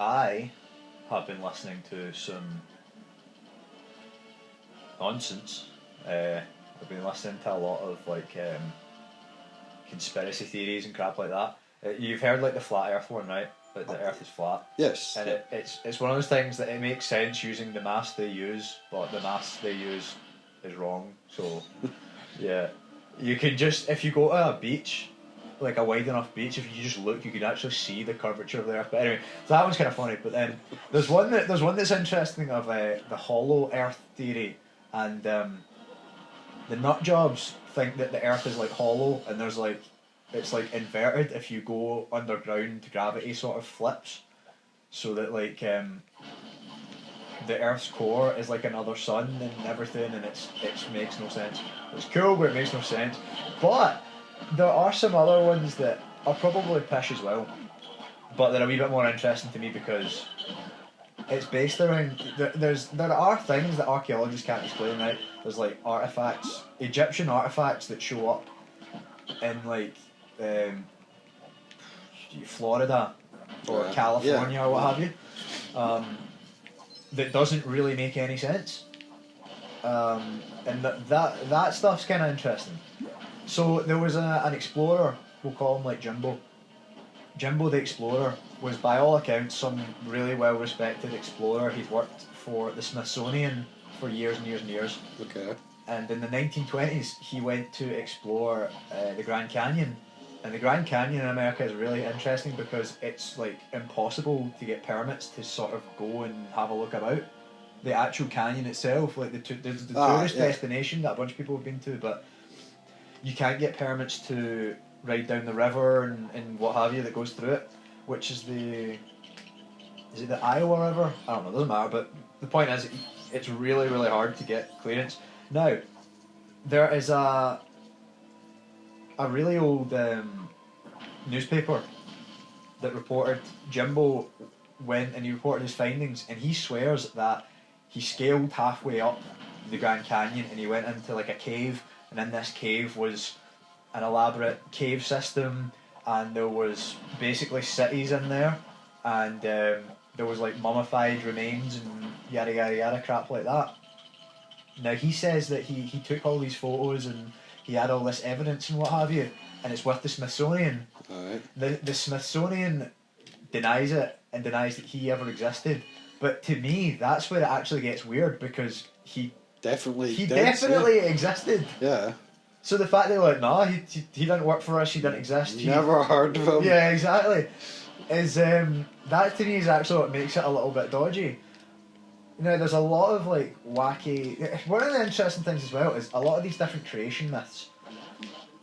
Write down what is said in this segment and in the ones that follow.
I have been listening to some nonsense. I've been listening to a lot of like conspiracy theories and crap like that. You've heard like the flat Earth one, right? Like the Earth is flat. Yes. And it's one of those things that it makes sense using the math they use, but the math they use is wrong. So yeah, you can just, if you go to a beach, like a wide enough beach, if you just look, you can actually see the curvature of the Earth. But anyway, so that one's kind of funny. But then there's one that's interesting of the hollow Earth theory, and the nut jobs think that the Earth is like hollow, and there's like it's like inverted. If you go underground, gravity sort of flips, so that like the Earth's core is like another sun and everything, and it makes no sense. It's cool, but it makes no sense. But there are some other ones that are probably pish as well, but they're a wee bit more interesting to me because it's based around there are things that archaeologists can't explain, right? There's like artifacts, Egyptian artifacts that show up in like Florida or California or what have you, that doesn't really make any sense, and that stuff's kind of interesting. So there was an explorer, we'll call him like Jimbo. Jimbo the explorer was by all accounts some really well respected explorer. He'd worked for the Smithsonian for years and years and years. Okay. And in the 1920s he went to explore the Grand Canyon. And the Grand Canyon in America is really interesting because it's like impossible to get permits to sort of go and have a look about. The actual canyon itself, like the tourist destination that a bunch of people have been to, but you can't get permits to ride down the river and what have you that goes through it, which is is it the Iowa River? I don't know, it doesn't matter, but the point is it's really, really hard to get clearance. Now, there is a really old newspaper that reported Jimbo went and he reported his findings, and he swears that he scaled halfway up the Grand Canyon and he went into like a cave, and in this cave was an elaborate cave system, and there was basically cities in there, and there was like mummified remains and yada yada yada crap like that. Now he says that he took all these photos and he had all this evidence and what have you, and it's with the Smithsonian. Alright. The Smithsonian denies it and denies that he ever existed. But to me, that's where it actually gets weird, because he definitely existed. Yeah. So the fact they're like, nah, he didn't work for us, he didn't exist. Never heard of him. Yeah, exactly. Is that to me is actually what makes it a little bit dodgy. You know, there's a lot of like wacky. One of the interesting things as well is a lot of these different creation myths.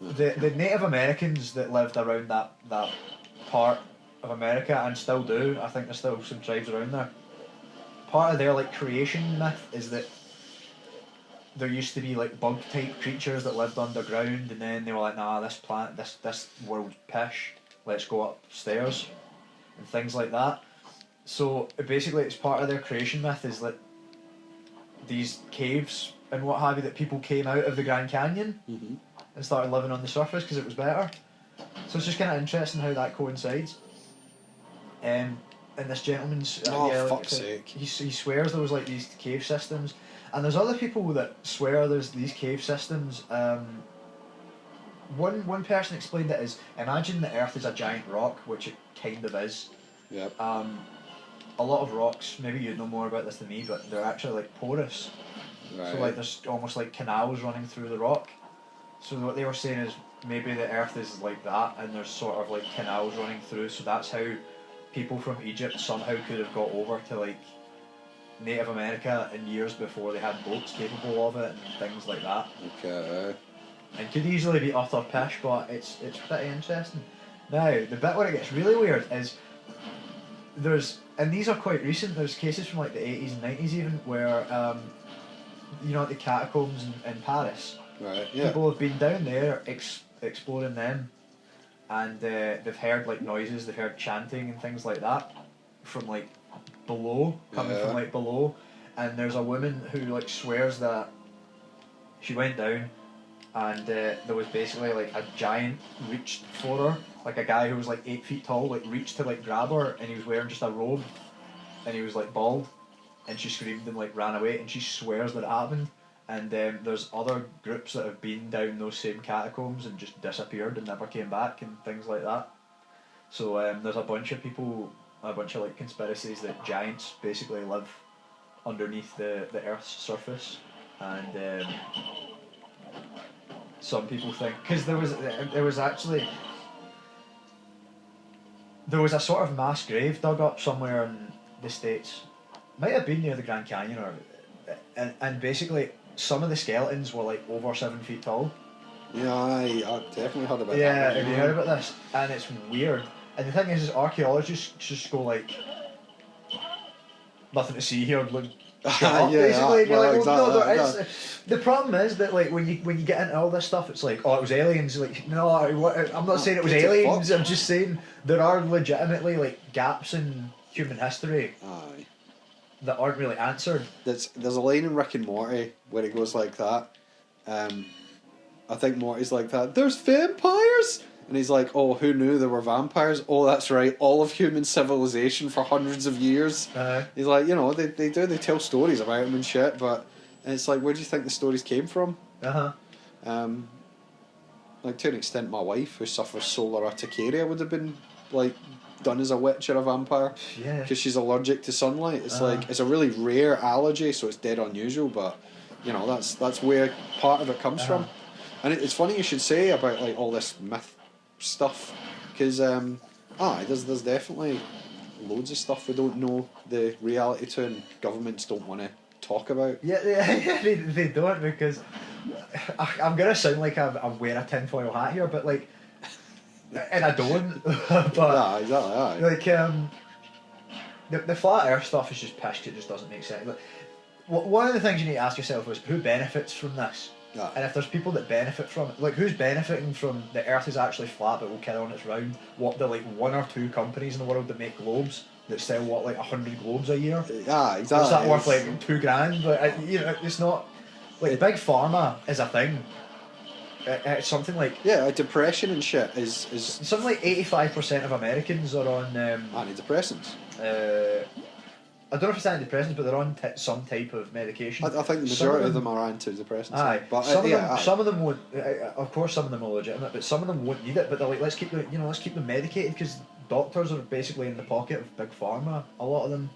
The Native Americans that lived around that part of America, and still do, I think there's still some tribes around there. Part of their like creation myth is that there used to be like bug type creatures that lived underground, and then they were like, nah, this planet, this world's pish, let's go upstairs, and things like that. So basically it's part of their creation myth is that these caves and what have you, that people came out of the Grand Canyon and started living on the surface because it was better. So it's just kind of interesting how that coincides. And this gentleman's fuck's sake. He swears there was like these cave systems, and there's other people that swear there's these cave systems. One person explained it as, imagine the Earth is a giant rock, which it kind of is. Yep. A lot of rocks, maybe you'd know more about this than me, but they're actually like porous. Right. So like there's almost like canals running through the rock. So what they were saying is maybe the Earth is like that, and there's sort of like canals running through, so that's how people from Egypt somehow could have got over to like Native America in years before they had boats capable of it and things like that. Okay. And could easily be utter pish, but it's pretty interesting. Now, the bit where it gets really weird is and these are quite recent, there's cases from like the 80s and 90s even, where, you know, the Catacombs in Paris. Right, yeah. People have been down there exploring them, and they've heard like noises, they've heard chanting and things like that from like below, coming from like below. And there's a woman who like swears that she went down and there was basically like a giant reached for her like a guy who was like 8 feet tall, like reached to like grab her, and he was wearing just a robe, and he was like bald, and she screamed and like ran away, and she swears that it happened. And there's other groups that have been down those same catacombs and just disappeared and never came back and things like that. So there's a bunch of people, a bunch of like conspiracies that giants basically live underneath the Earth's surface, and some people think, because there was a sort of mass grave dug up somewhere in the States, might have been near the Grand Canyon, or and basically some of the skeletons were like over 7 feet tall. Yeah, I definitely heard about that. Yeah, have you heard about this? And it's weird. And the thing is archaeologists just go like, nothing to see here, look. Yeah, basically, and you're like, exactly, well, no, there is. The problem is that like when you get into all this stuff, it's like, oh, it was aliens. Like, no, I'm not saying it was aliens. I'm just saying there are legitimately like gaps in human history. Aye. That aren't really answered. There's a line in Rick and Morty where he goes like that. I think Morty's like that. There's vampires, and he's like, oh, who knew there were vampires? Oh, that's right. All of human civilization for hundreds of years. He's like, you know, they tell stories about them and shit, but it's like, where do you think the stories came from? Like to an extent, my wife, who suffers solar urticaria, would have been like done as a witch or a vampire, because she's allergic to sunlight. It's like, it's a really rare allergy, so it's dead unusual, but you know, that's where part of it comes from. And it's funny you should say about like all this myth stuff, because there's definitely loads of stuff we don't know the reality to, and governments don't want to talk about. They don't, because I'm gonna sound like I'm wearing a tinfoil hat here, but like, and I don't. But yeah, exactly. Like the flat Earth stuff is just pish. It just doesn't make sense. Like, one of the things you need to ask yourself is who benefits from this. Yeah. And if there's people that benefit from it, like who's benefiting from the Earth is actually flat but will carry on its round? What, the like 1 or 2 companies in the world that make globes that sell 100 globes a year? Yeah, exactly. Is that worth like $2,000? Like, you know, it's not like big pharma is a thing. It's something like depression and shit is something like 85% of Americans are on antidepressants. I don't know if it's antidepressants, but they're on some type of medication. I think the majority of them are antidepressants. Aye, but some of them won't. Of course, some of them are legitimate, but some of them won't need it. But they're like, let's keep them medicated, because doctors are basically in the pocket of big pharma. A lot of them.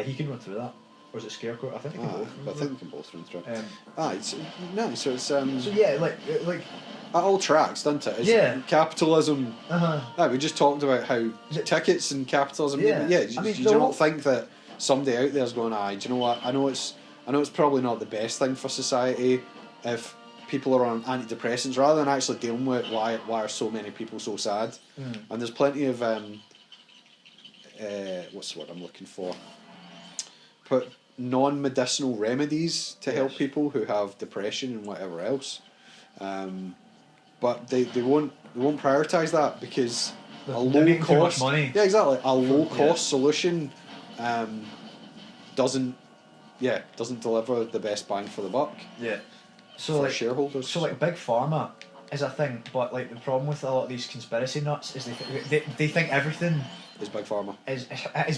He can run through that. Or is it Scarecrow? I think they can both. I think they can both run through. So it's So yeah, like it all tracks, doesn't it? It's capitalism. We just talked about how tickets and capitalism. Yeah. I mean, do you not think that somebody out there's going, do you know what? I know it's probably not the best thing for society if people are on antidepressants, rather than actually dealing with why are so many people so sad. And there's plenty of what's the word I'm looking for? Put non-medicinal remedies to help people who have depression and whatever else, but they won't prioritise that, because a low cost money. Yeah, exactly. A low cost solution doesn't deliver the best bang for the buck. Yeah. So for like shareholders. So like big pharma is a thing, but like the problem with a lot of these conspiracy nuts is they think everything is big pharma. Is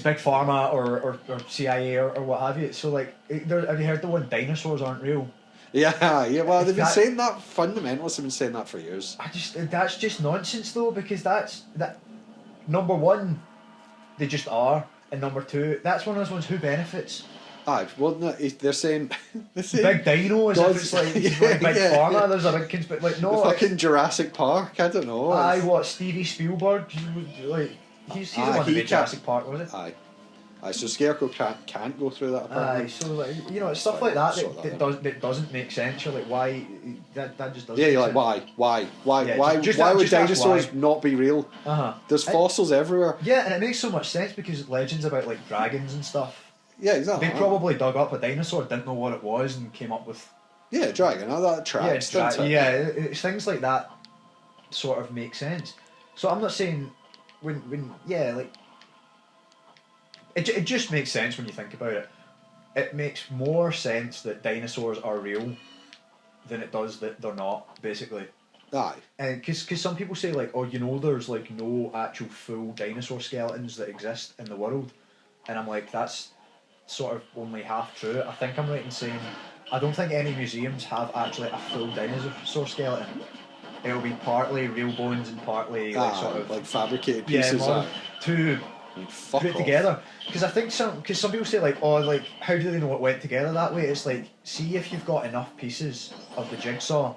big pharma or CIA or what have you. So like, have you heard the one dinosaurs aren't real? Yeah. Well, they've been saying that. Fundamentalists have been saying that for years. That's just nonsense though, because that number one, they just are, and number two, that's one of those ones who benefits. Well, no, they're saying big Dino, as if it's like big pharma. There's a big conspiracy. Like, no, the fucking Jurassic Park. I don't know. What Stevie Spielberg, like. He's the one who made Jurassic Park, was it? Aye. So Scarecrow can't go through that. Apparently. So like, you know, it's stuff like that that doesn't make sense. You're like, why? That just doesn't. Yeah, you're like, why would dinosaurs not be real? There's fossils everywhere. Yeah, and it makes so much sense because legends about like dragons and stuff. Yeah, exactly. They probably dug up a dinosaur, didn't know what it was, and came up with. Yeah, dragon. That tracks. It's things like that sort of make sense. So I'm not saying. Like it just makes sense when you think about it. It makes more sense that dinosaurs are real than it does that they're not, basically. Aye. Because some people say, like, oh, there's, like, no actual full dinosaur skeletons that exist in the world. And I'm like, that's sort of only half true. I think I'm right in saying I don't think any museums have actually a full dinosaur skeleton. It'll be partly real bones and partly, like, sort of... like fabricated pieces. To put it together. Because I think some people say, like, oh, like, how do they know it went together that way? It's like, see if you've got enough pieces of the jigsaw,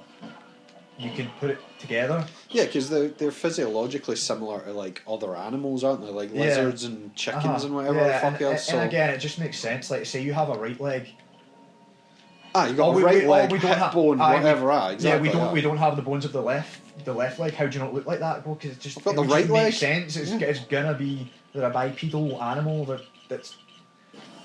you can put it together. Yeah, because they're physiologically similar to, like, other animals, aren't they? Like lizards and chickens and whatever the fuck else. And again, it just makes sense. Like, say you have a right leg. You got a right leg, hip bone, whatever. Exactly. Yeah, we don't have the bones of the left leg. How do you not look like that? Well, because it just got the right leg. Makes sense. It's gonna be they're a bipedal animal that's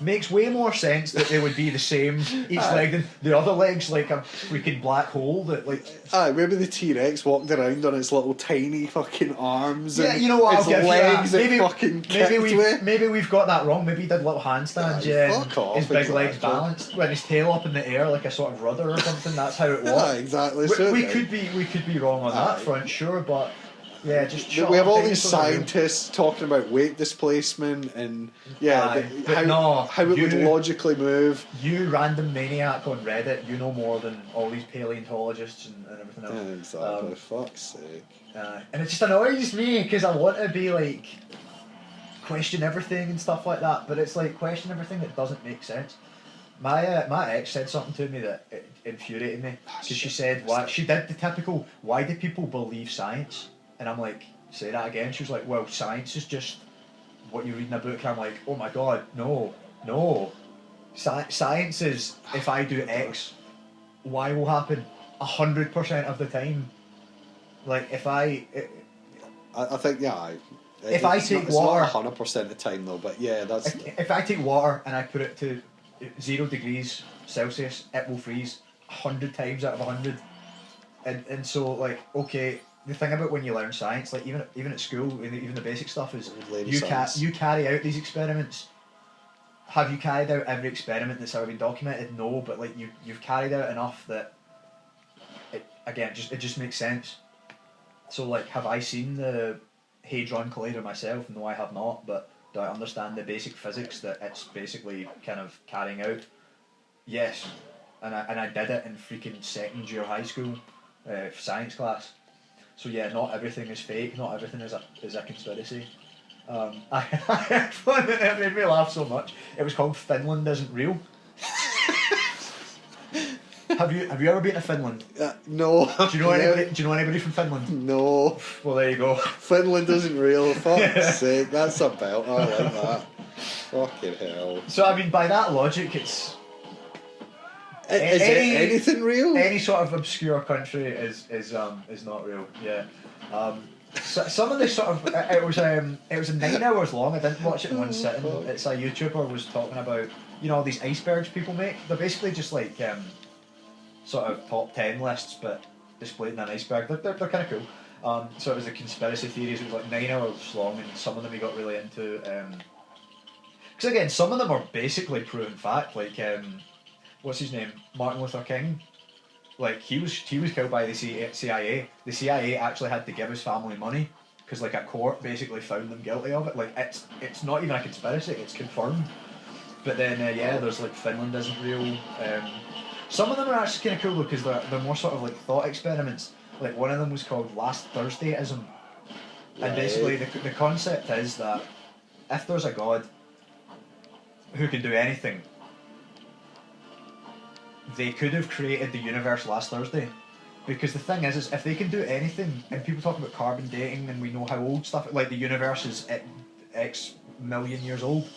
makes way more sense that they would be the same each leg than the other leg's like a freaking black hole that like. Maybe the T-Rex walked around on its little tiny fucking arms. Yeah, and you know what? its legs maybe we've got that wrong. Maybe he did little handstands. Fuck off, his big legs balanced, with his tail up in the air like a sort of rudder or something. That's how it was. Exactly. We could be wrong on that front, sure, but. Yeah, just we have all these scientists talking about weight displacement and how it would logically move. You random maniac on Reddit, you know more than all these paleontologists and everything else. Yeah, exactly. Fuck's sake. And it just annoys me because I want to be like question everything and stuff like that, but it's like question everything that doesn't make sense. My ex said something to me that it infuriated me because she said she did the typical why do people believe science? And I'm like, say that again. She was like, well, science is just what you read in a book. And I'm like, oh my god, no. Science is, if I do X, Y will happen 100% of the time. Like, if I think, if I take water... It's not 100% of the time, though, but yeah, that's... If I take water and I put it to 0 degrees Celsius, it will freeze 100 times out of 100. And so, like, okay... The thing about when you learn science, like even at school, even the basic stuff is you carry out these experiments. Have you carried out every experiment that's ever been documented? No, but like you've carried out enough that it just makes sense. So like, have I seen the Hadron Collider myself? No, I have not. But do I understand the basic physics that it's basically kind of carrying out? Yes, and I did it in freaking second year high school, science class. So yeah, not everything is fake. Not everything is a conspiracy. I had one and it made me laugh so much. It was called Finland Isn't Real. Have you ever been to Finland? No. Do you know anybody from Finland? No. Well, there you go. Finland isn't real. Fuck's sake, that's a belt. I like that. Fucking hell. So I mean, by that logic, it's. Is anything real? Any sort of obscure country is not real. Yeah. So some of this sort of it was 9 hours long. I didn't watch it in one sitting. It's a YouTuber was talking about all these icebergs people make. They're basically just like sort of top 10 lists, but displayed in an iceberg. They're kind of cool. So it was a conspiracy theories. It was like 9 hours long, and some of them he got really into. Because again, some of them are basically proven fact. Like what's his name? Martin Luther King. Like he was killed by the CIA. The CIA actually had to give his family money because like a court basically found them guilty of it. Like it's not even a conspiracy. It's confirmed. But then there's like Finland Isn't Real. Some of them are actually kind of cool because they're more sort of like thought experiments. Like one of them was called Last Thursday-ism. And basically the concept is that if there's a God who can do anything, they could have created the universe last Thursday. Because the thing is if they can do anything, and people talk about carbon dating and we know how old stuff, like the universe is X million years old,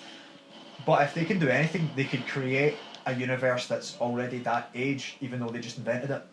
but if they can do anything, they could create a universe that's already that age, even though they just invented it.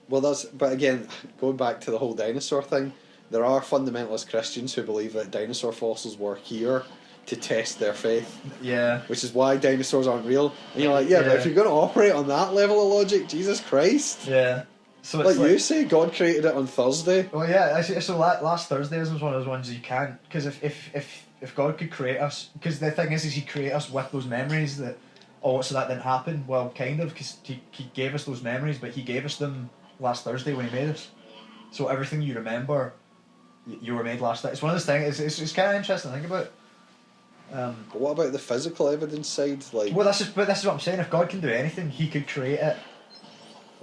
Well, but again, going back to the whole dinosaur thing, there are fundamentalist Christians who believe that dinosaur fossils were here to test their faith. Yeah. Which is why dinosaurs aren't real. And you're like, but if you're going to operate on that level of logic, Jesus Christ. Yeah. So it's like you say, God created it on Thursday. Well, yeah. So last Thursday was one of those ones you can't, because if God could create us, because the thing is He create us with those memories that, so that didn't happen. Well, kind of, because he gave us those memories, but He gave us them last Thursday when He made us. So everything you remember, you were made last night. It's one of those things. It's kind of interesting to think about. But what about the physical evidence side? Like, well, this is what I'm saying. If God can do anything, He could create it.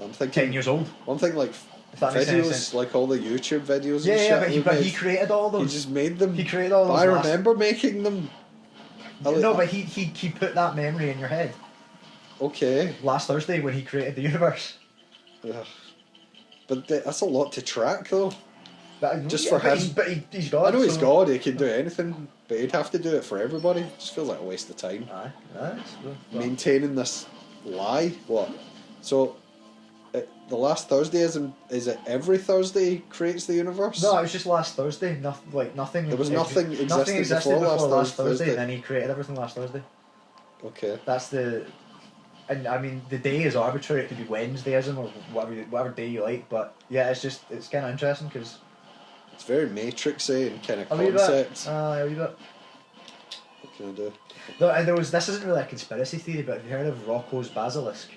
I'm thinking 10 years old. One thing, like videos, like all the YouTube videos. Yeah, and shit but he created all those. He just made them. He created all those. I remember making them. No, but he put that memory in your head. Okay. Last Thursday when He created the universe. Ugh. But that's a lot to track, though. Just for him. But he's God. I know he's God. He can do anything, but he'd have to do it for everybody. It just feels like a waste of time. Aye. Maintaining this lie. What? So, the last Thursday-ism, is it every Thursday creates the universe? No, it was just last Thursday. Nothing. There was nothing existed before last Thursday, and then he created everything last Thursday. Okay. That's the. And I mean, the day is arbitrary. It could be Wednesday-ism or whatever day you like. But yeah, it's kind of interesting because. It's very Matrix-y and kind of a concept. A wee bit. What can I do? No, this isn't really a conspiracy theory, but have you heard of Rocko's Basilisk?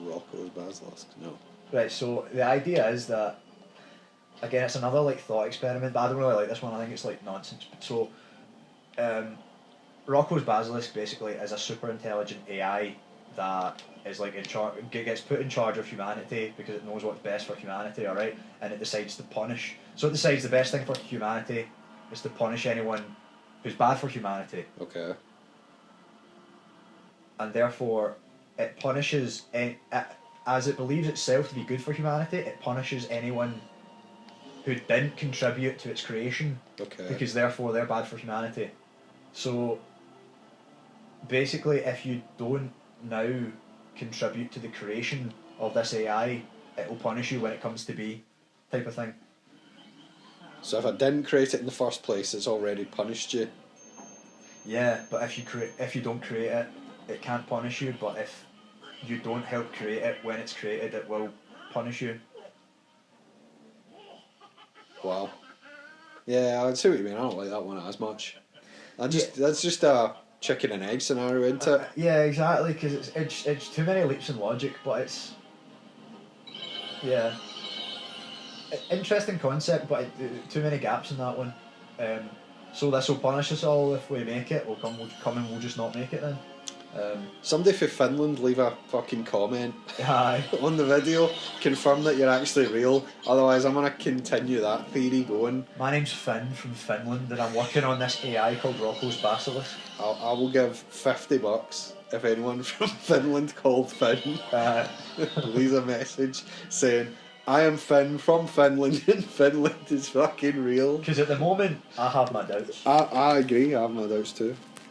Rocko's Basilisk? No. Right, so the idea is that, again, it's another like thought experiment, but I don't really like this one. I think it's like nonsense. So, Rocko's Basilisk basically is a super intelligent AI that is like in charge, gets put in charge of humanity because it knows what's best for humanity, alright? And it decides to punish. So it decides the best thing for humanity is to punish anyone who's bad for humanity. Okay. And therefore, it punishes, as it believes itself to be good for humanity, it punishes anyone who didn't contribute to its creation. Okay. Because therefore they're bad for humanity. So, basically, if you don't now contribute to the creation of this AI, it will punish you when it comes to be, type of thing. So if I didn't create it in the first place, it's already punished you? Yeah, but if you don't create it, it can't punish you, but if you don't help create it when it's created, it will punish you. Wow. Yeah, I see what you mean. I don't like that one as much. That's just a chicken and egg scenario, isn't it? Yeah, exactly, because it's too many leaps in logic, but it's... Yeah. Interesting concept, but too many gaps in that one. So this will punish us all if we make it. We'll come and we'll just not make it then. Somebody from Finland leave a fucking comment Aye. on the video, confirm that you're actually real, otherwise I'm going to continue that theory going. My name's Finn from Finland and I'm working on this AI called Rocko's Basilisk. I will give $50 if anyone from Finland called Finn leaves a message saying, I am Finn from Finland and Finland is fucking real. Because at the moment I have my doubts. I agree, I have my doubts too.